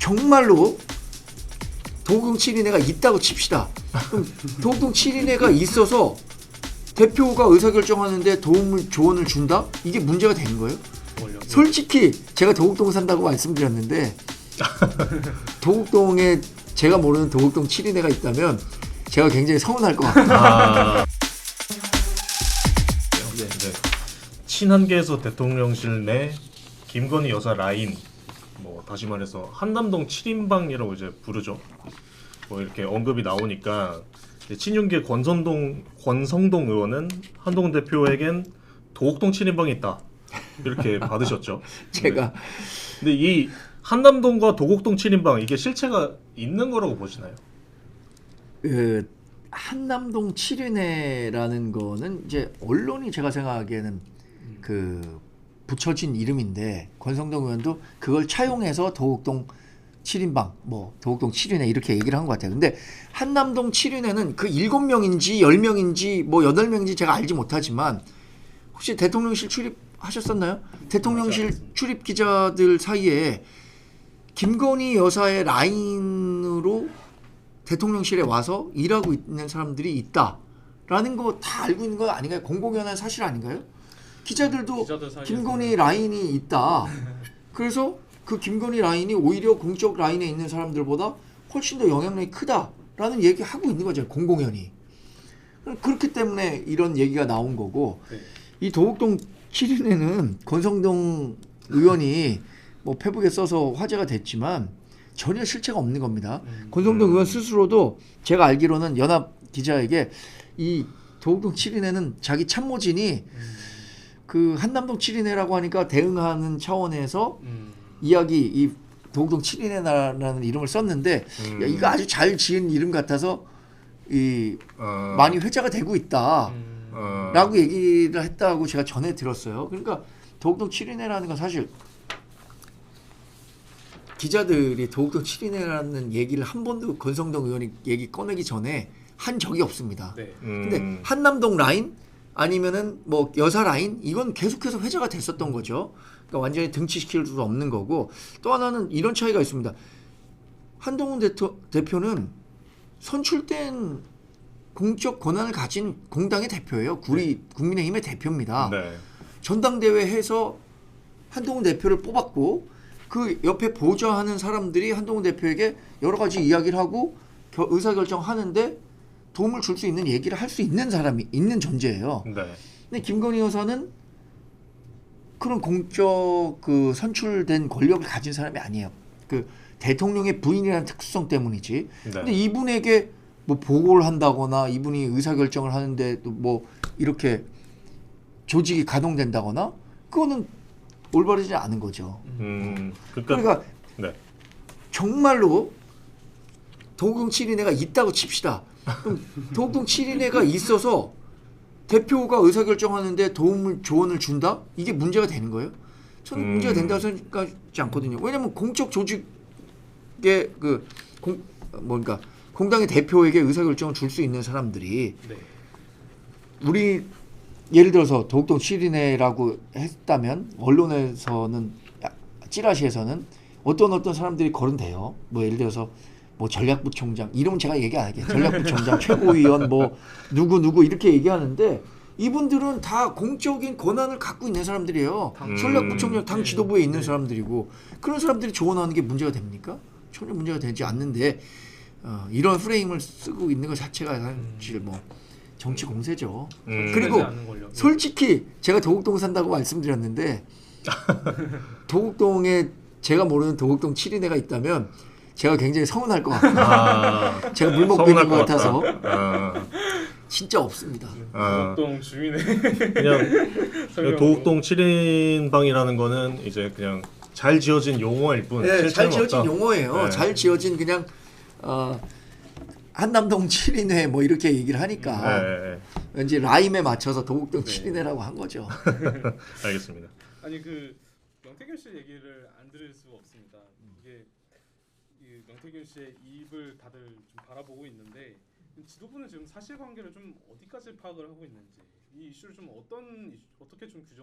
정말로 도곡동 7인회가 있다고 칩시다. 그럼 도곡동 7인회가 있어서 대표가 의사결정하는데 조언을 준다? 이게 문제가 되는 거예요? 솔직히 제가 도곡동 산다고 말씀드렸는데 도곡동에 제가 모르는 도곡동 7인회가 있다면 제가 굉장히 서운할 것 같아요. 네. 친한계에서 대통령실 내 김건희 여사 라인, 뭐 다시 말해서 한남동 7인방이라고 이제 부르죠. 뭐 이렇게 언급이 나오니까 친윤계 권성동 의원은 한동훈 대표에겐 도곡동 7인방이 있다 이렇게 받으셨죠. 제가 근데 이 한남동과 도곡동 7인방 이게 실체가 있는 거라고 보시나요? 한남동 7인회라는 거는 이제 언론이 제가 생각하기에는 그 붙여진 이름인데 권성동 의원도 그걸 차용해서 도곡동 7인방, 뭐 도곡동 7인회 이렇게 얘기를 한 것 같아요. 근데 한남동 7인회는 그 7명인지 10명인지 뭐 8명인지 제가 알지 못하지만 혹시 대통령실 출입하셨었나요? 대통령실 출입 기자들 사이에 김건희 여사의 라인으로 대통령실에 와서 일하고 있는 사람들이 있다라는 거 다 알고 있는 거 아닌가요? 공공연한 사실 아닌가요? 기자들도 김건희 라인이 있다. 그래서 그 김건희 라인이 오히려 공적 라인에 있는 사람들보다 훨씬 더 영향력이 크다라는 얘기하고 있는 거죠. 공공연히. 그렇기 때문에 이런 얘기가 나온 거고 이 도곡동 7인회는 권성동 의원이 뭐 페북에 써서 화제가 됐지만 전혀 실체가 없는 겁니다. 권성동 의원 스스로도 제가 알기로는 연합 기자에게 이 도곡동 7인회는 자기 참모진이 그 한남동 7인회라고 하니까 대응하는 차원에서 이야기 이 도곡동 7인회라는 이름을 썼는데 야, 이거 아주 잘 지은 이름 같아서 많이 회자가 되고 있다 라고 얘기를 했다고 제가 전에 들었어요. 그러니까 도곡동 7인회라는 건 사실 기자들이 도곡동 7인회라는 얘기를 한 번도 권성동 의원이 얘기 꺼내기 전에 한 적이 없습니다. 근데 한남동 라인 아니면은 뭐 여사 라인 이건 계속해서 회자가 됐었던 거죠. 그러니까 완전히 등치시킬 수 없는 거고 또 하나는 이런 차이가 있습니다. 한동훈 대표는 선출된 공적 권한을 가진 공당의 대표예요. 국민의힘의 대표입니다. 전당대회 해서 한동훈 대표를 뽑았고 그 옆에 보좌하는 사람들이 한동훈 대표에게 여러 가지 이야기를 하고 의사결정하는데 도움을 줄 수 있는 얘기를 할 수 있는 사람이 있는 존재예요. 근데 김건희 여사는 그런 공적 그 선출된 권력을 가진 사람이 아니에요. 그 대통령의 부인이라는 특수성 때문이지. 근데 이분에게 뭐 보고를 한다거나 이분이 의사결정을 하는데 또 뭐 이렇게 조직이 가동된다거나 그거는 올바르지 않은 거죠. 그러니까 정말로 도곡동 7인회가 있다고 칩시다. 그럼 도곡동 7인회가 있어서 대표가 의사결정하는데 조언을 준다? 이게 문제가 되는 거예요? 저는 문제가 된다고 생각하지 않거든요. 왜냐하면 공적 조직의 공당의 대표에게 의사결정을 줄 수 있는 사람들이 우리 예를 들어서 도곡동 7인회라고 했다면 언론에서는 찌라시에서는 어떤 사람들이 거론돼요. 뭐 예를 들어서 뭐 전략부총장 이름은 제가 얘기 안 할게요. 전략부총장 최고위원 뭐 누구 이렇게 얘기하는데 이분들은 다 공적인 권한을 갖고 있는 사람들이에요. 전략부총장 당 지도부에 있는 사람들이고 그런 사람들이 조언하는 게 문제가 됩니까? 전혀 문제가 되지 않는데 이런 프레임을 쓰고 있는 것 자체가 사실 뭐 정치 공세죠. 그리고 솔직히 제가 도곡동 산다고 말씀드렸는데 도곡동에 제가 모르는 도곡동 7인회가 있다면 제가 굉장히 서운할 것 같아요. 제가 물 먹고 있는 것 같아서 진짜 없습니다. 도곡동 주민의 그냥 도곡동 7인방이라는 거는 이제 그냥 잘 지어진 용어일 뿐. 네, 잘 지어진 없다. 용어예요. 잘 지어진 그냥 한남동 7인회 뭐 이렇게 얘기를 하니까 왠지 라임에 맞춰서 도곡동 7인회라고 한 거죠. 알겠습니다. 아니 그 명태균 씨 얘기를 안 들을 수가 없습니다. 이게 이 명태균 씨의 입을 다들 좀 바라보고 있는데 지도부는 지금 사실관계를 좀 어디까지 파악을 하고 있는지 이 이슈를 좀 어떻게 좀 규정